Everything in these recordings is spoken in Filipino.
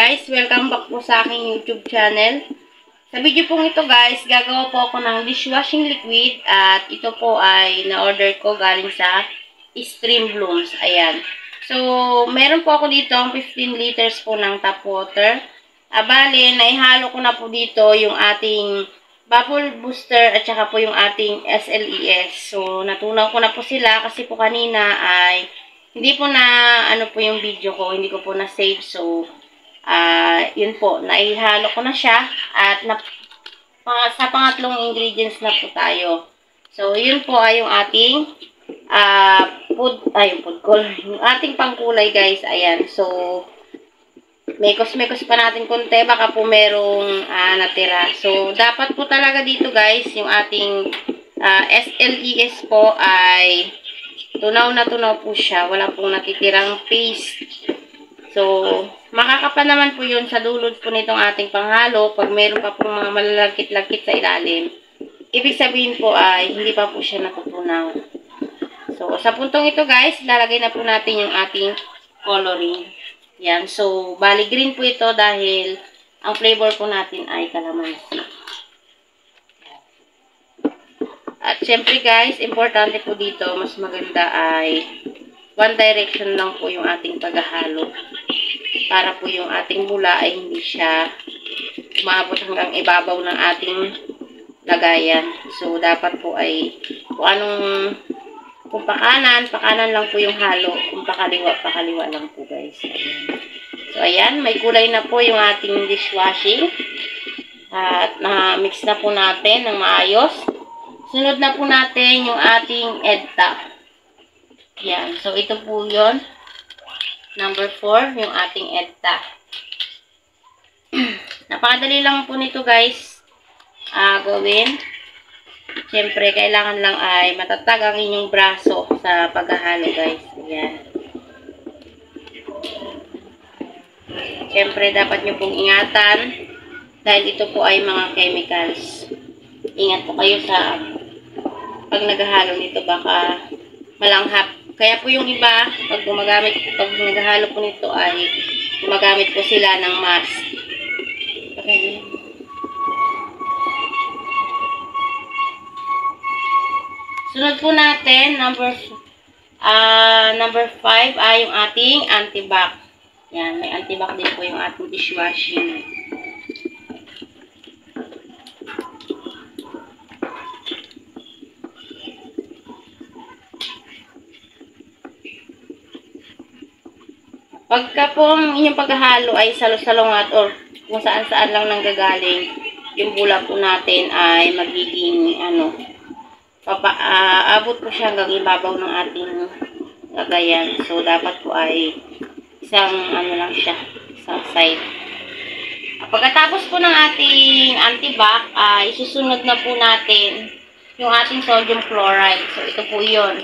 guys, welcome back po sa aking YouTube channel. Sa video pong ito guys, gagawa po ako ng dishwashing liquid at ito po ay na-order ko galing sa Stream Blooms. Ayan. So, meron po ako dito 15 liters po ng tap water. Bale, naihalo ko na po dito yung ating bubble booster at saka po yung ating SLES. So, natunaw ko na po sila kasi po kanina ay hindi po na ano po yung video ko, hindi ko po na save. So, yun po, naihalo ko na siya at sa pangatlong ingredients na po tayo. So, yun po ay yung ating food color, yung ating pangkulay guys. Ayan. So, mekos-mekos pa natin konti, baka po merong natira. So, dapat po talaga dito guys, yung ating SLES po ay tunaw na tunaw po siya. Wala pong natitirang paste. So, makakapa naman po yun sa dulot po nitong ating panghalo pag meron pa pong mga malalagkit-lagkit sa ilalim. Ibig sabihin po ay hindi pa po siya natutunaw. So, sa puntong ito guys, lalagay na po natin yung ating coloring. Yan. So, bali green po ito dahil ang flavor po natin ay calamansi. At syempre guys, importante po dito, mas maganda ay one direction lang po yung ating paghahalo. Para po yung ating bula ay hindi siya umabot hanggang ibabaw ng ating lagayan. So, dapat po ay kung pakanan lang po yung halo. Kung pakaliwa lang po guys. Ayan. So, ayan, may kulay na po yung ating dishwashing. At na-mix na po natin ng maayos. Sunod na po natin yung ating EDTA. Yan. So, ito po yun. Number 4, yung ating EDTA. Napakadali lang po nito guys. Gawin. Siyempre, kailangan lang ay matatag ang inyong braso sa paghahalo guys. Yan. Siyempre, dapat nyo pong ingatan. Dahil ito po ay mga chemicals. Ingat po kayo sa pag naghahalo nito, baka malanghap. Kaya po yung iba, pag naghahalo po nito ay gumagamit po sila ng mask. Okay. Sunod po natin, number 5 ay yung ating antibac. Yan, may antibac din po yung ating dishwashing. Pagka po ang inyong paghahalo ay salo-salungat or kung saan-saan lang nanggagaling, yung bula po natin ay magiging abot po siya hanggang ibabaw ng ating lagayan. So, dapat po ay isang lang siya, isang side. Pagkatapos po ng ating antibac, isusunod na po natin yung ating sodium chloride. So, ito po yun.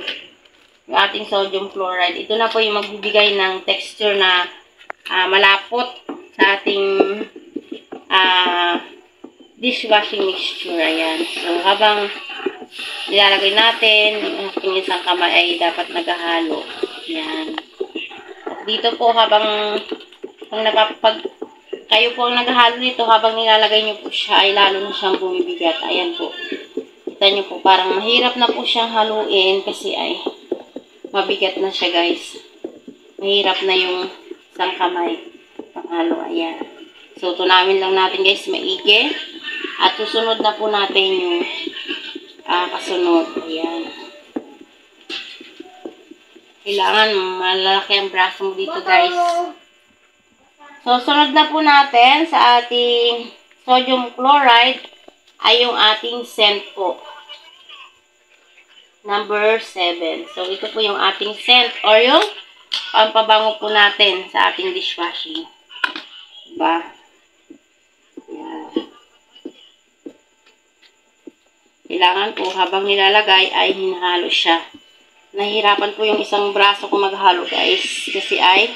Yung ating sodium chloride. Ito na po yung magbibigay ng texture na malapot sa ating dishwashing mixture. Ayan. So, habang nilalagay natin, yung ating isang kamay ay dapat naghahalo. Ayan. At dito po, habang kayo po ang naghahalo nito, habang nilalagay nyo po siya, ay lalo na siyang bumibigat. Ayan po. Kita nyo po, parang mahirap na po siyang haluin kasi ay mabigat na siya guys. Mahirap na yung isang kamay panghalo. Ayan. So, tunawin lang natin guys maigi. At susunod na po natin yung kasunod. Ayan. Kailangan malalaki ang braso mo dito guys. So, sunod na po natin sa ating sodium chloride ay yung ating scent po. Number 7. So, ito po yung ating scent or yung pampabango po natin sa ating dishwashing. Diba? Yan. Kailangan po habang nilalagay ay hinahalo siya. Nahihirapan po yung isang braso ko maghalo guys. Kasi ay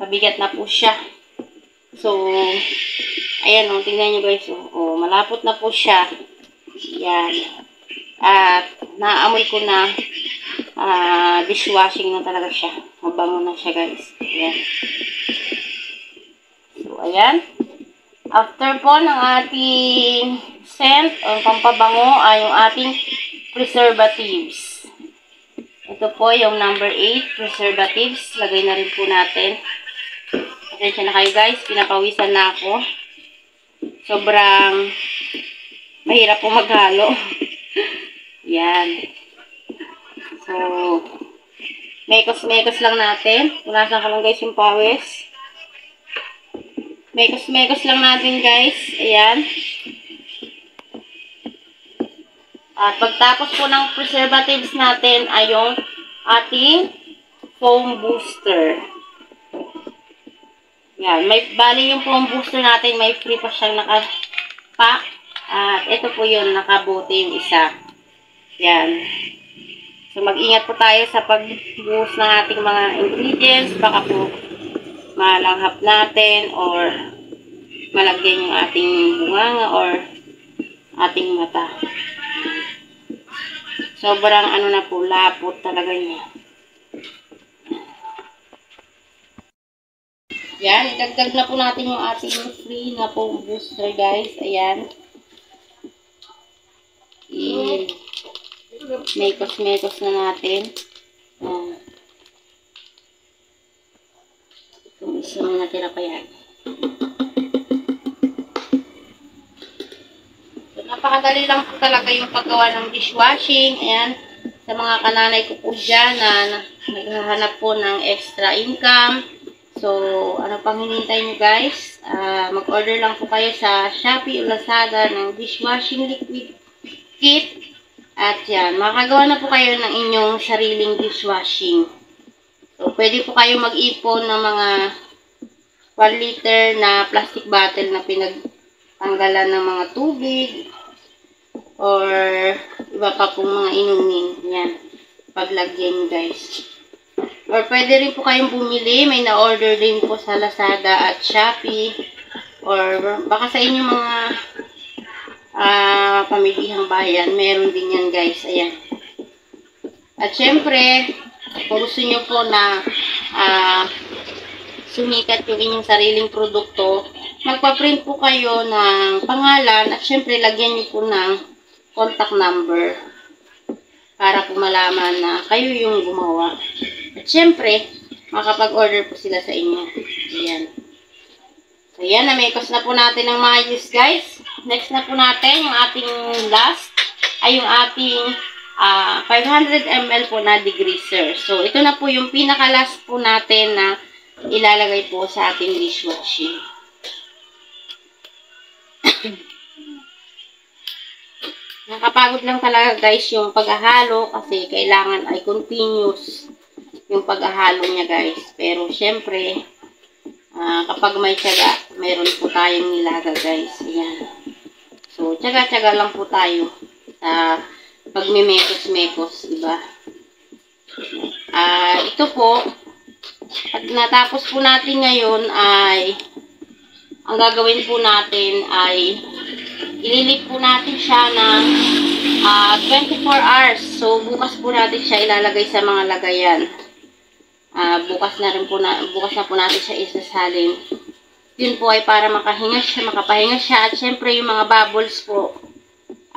mabigat na po siya. So, ayan o. Tingnan nyo guys. O, malapot na po siya. Yan. At naamoy ko na dishwashing na talaga siya. Mabango na siya guys. Ayan. So, Ayan. After po ng ating scent o pampabango ay yung ating preservatives. Ito po yung number 8, preservatives. Lagay na rin po natin. Atensya na kayo guys, pinapawisan na ako. Sobrang mahirap po maghalo. Yan. So, mekos-mekos lang natin. Punasan ko lang guys yung pawis. Mekos-mekos lang natin guys. Ayan. At pagtapos po ng preservatives natin ay yung ating foam booster. Yan. Bali yung foam booster natin, may free pa siyang naka-pack. At ito po yun, nakabote yung isa. Yan. So mag-ingat po tayo sa pag-buhos ng ating mga ingredients. Baka po malanghap natin or malagyan yung ating bunganga or ating mata. Sobrang ano na po, lapot talaga niya. Yan, idagdag na po natin yung ating free na foam booster guys. Ayan. Mekos-mekos na natin. Kung isa may natira pa yan. Napakadali lang po talaga yung paggawa ng dishwashing. Ayan. Sa mga kananay ko po dyan na naghahanap po ng extra income. So, ano pang hinintay nyo guys? Mag-order lang po kayo sa Shopee o Lazada ng dishwashing liquid kit. At yan, makagawa na po kayo ng inyong sariling dishwashing. So, pwede po kayo mag-ipon ng mga 1 liter na plastic bottle na pinagtanggalan ng mga tubig or iba pa pong mga inumin. Yan. Paglagyan nyo guys. Or pwede rin po kayong bumili. May na-order din po sa Lazada at Shopee. Or baka sa inyong mga pamilihang bayan. Meron din yan guys. Ayan. At syempre, kung gusto nyo po na sumikat yung inyong sariling produkto, magpa-print po kayo ng pangalan at syempre lagyan nyo po ng contact number para po malaman na kayo yung gumawa. At syempre, makapag-order po sila sa inyo. Ayan. So, yan. Namekos na po natin ng maayos, guys. Next na po natin, yung ating last, ay yung ating 500 ml po na degreaser. So, ito na po yung pinaka-last po natin na ilalagay po sa ating dishwashing. Nakapagod lang talaga guys yung paghahalo kasi kailangan ay continuous yung paghahalo niya guys. Pero syempre, kapag may tiyaga, meron po tayong nilaga guys. Ayan. So, tiyaga-tiyaga lang po tayo sa pagmimekos-mekos, diba? Ito po, pag natapos po natin ngayon ay, ang gagawin po natin ay ililip po natin siya ng 24 hours. So, bukas po natin siya ilalagay sa mga lagayan. Bukas na po natin siya isasalin. Yun po ay para makapahinga siya. At syempre, yung mga bubbles po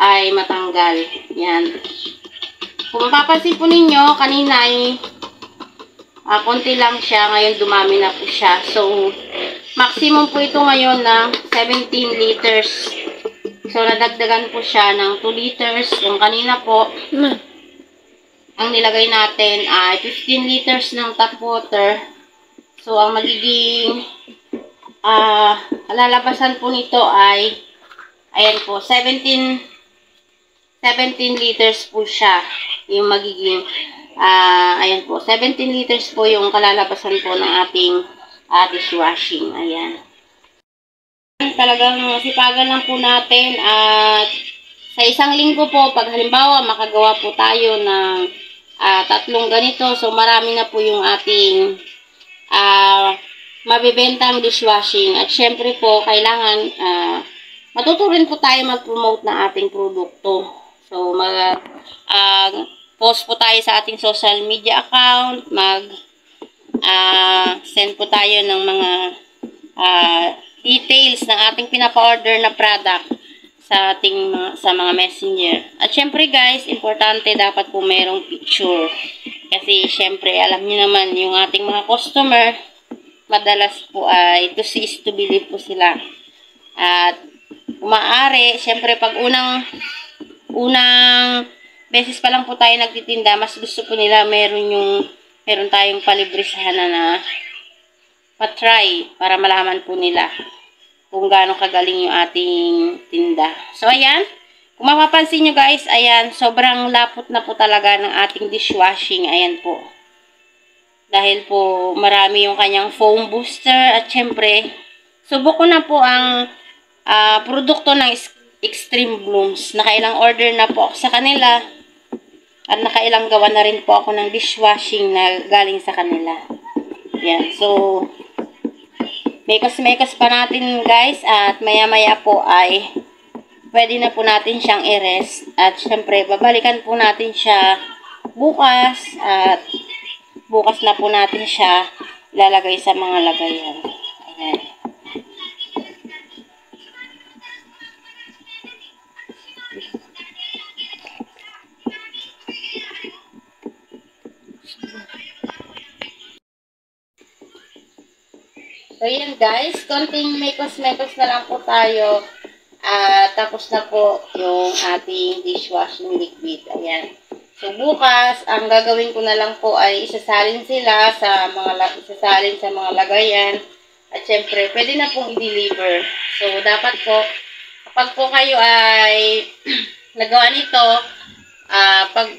ay matanggal. Yan. Kung mapapansin po ninyo, kanina ay konti lang siya. Ngayon, dumami na po siya. So, maximum po ito ngayon ng 17 liters. So, nadagdagan po siya ng 2 liters. Yung kanina po, ang nilagay natin ay 15 liters ng tap water. So, ang magiging lalabasan po nito ay, ayan po, 17 liters po siya. Yung magiging, ayan po, 17 liters po yung kalalabasan po ng ating dishwashing. Ayan. Talagang sipagan lang po natin at sa isang linggo po, pag halimbawa makagawa po tayo ng 3 ganito, so marami na po yung ating mabibentang dishwashing. At syempre po, kailangan matuto rin po tayo mag-promote ng ating produkto. So, post po tayo sa ating social media account, send po tayo ng mga details ng ating pinapa-order na product sa sa mga messenger. At syempre guys, importante dapat po mayroong picture. Kasi syempre, alam niyo naman, yung ating mga customer, madalas po ay to see is to believe po sila. At umaari, syempre pag unang beses pa lang po tayo nagtitinda, mas gusto po nila meron tayong palibre sana na patry para malaman po nila kung gaano kagaling yung ating tinda. So, ayan. Kung mapapansin nyo guys, ayan, sobrang lapot na po talaga ng ating dishwashing. Ayan po. Dahil po, marami yung kanyang foam booster. At syempre, subok ko na po ang produkto ng Extreme Blooms. Nakailang order na po ako sa kanila. At nakailang gawa na rin po ako ng dishwashing na galing sa kanila. Ayan. So, mekos pa natin guys, at maya-maya po ay pwede na po natin siyang i-rest. At syempre, babalikan po natin siya bukas, at bukas na po natin siya ilalagay sa mga lagayan. Ayan. So, yan guys. Konting mekos-mekos na lang po tayo. Tapos na po yung ating dishwashing liquid. Ayan. So, bukas, ang gagawin ko na lang po ay isasalin sila sa mga lagayan. At syempre, pwede na pong i-deliver. So, dapat po, kapag po kayo ay nagawa nito,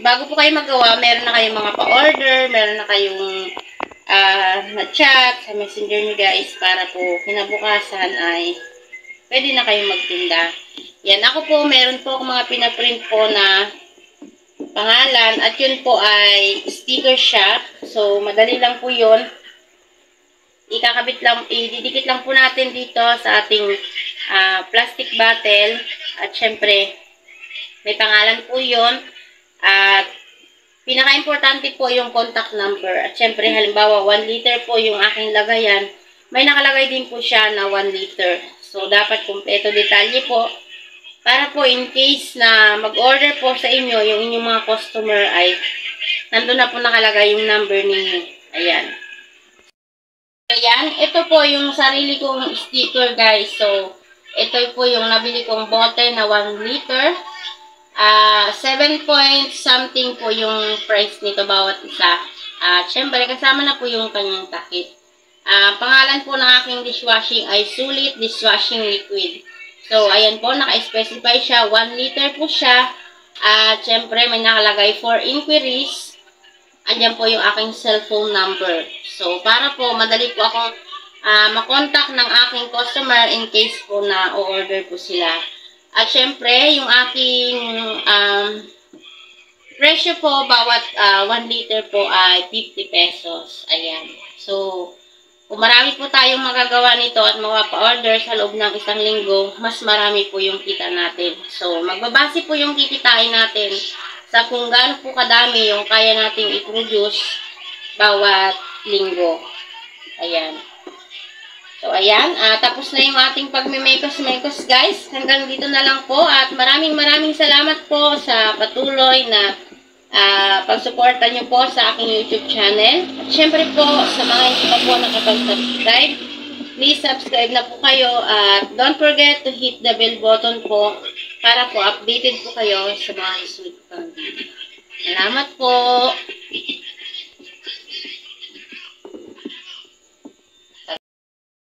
bago po kayo magawa, meron na kayong mga pa-order, meron na kayong na-chat sa messenger nyo guys, para po kinabukasan ay pwede na kayong magtinda. Yan, ako po, meron po akong mga pinaprint po na pangalan, at yun po ay sticker siya. So, madali lang po yun. Ididikit lang po natin dito sa ating plastic bottle, at syempre, may pangalan po yun. At pinaka-importante po yung contact number. At syempre, halimbawa, 1 liter po yung aking lagayan. May nakalagay din po siya na 1 liter. So, dapat kumpleto detalye po. Para po, in case na mag-order po sa inyo, yung inyong mga customer ay nandun na po nakalagay yung number ninyo. Ayan. Ayan. Ito po yung sarili kong sticker, guys. So, ito po yung nabili kong bote na 1 liter. 7 point something po yung price nito bawat isa. Syempre, kasama na po yung kanyang takip. Pangalan po ng aking dishwashing ay Sulit Dishwashing Liquid. So, ayan po, naka-specify siya. 1 liter po siya. At syempre, may nakalagay for inquiries. Andyan po yung aking cellphone number. So, para po, madali po akong makontak ng aking customer in case po na o-order po sila. At syempre, yung aking presyo po, bawat 1 liter po ay 50 pesos. Ayan. So, kung marami po tayong magagawa nito at mapa-order sa loob ng 1 linggo, mas marami po yung kita natin. So, magbabase po yung kikitain natin sa kung gaano po kadami yung kaya nating i-produce bawat linggo. Ayan. So, ayan. Tapos na yung ating pagmimekos-mekos, guys. Hanggang dito na lang po. At maraming salamat po sa patuloy na pagsuporta nyo po sa aking YouTube channel. At syempre po, sa mga hindi pa po nakapag-subscribe, please subscribe na po kayo. At don't forget to hit the bell button po para po updated po kayo sa mga susunod pang video. Salamat po!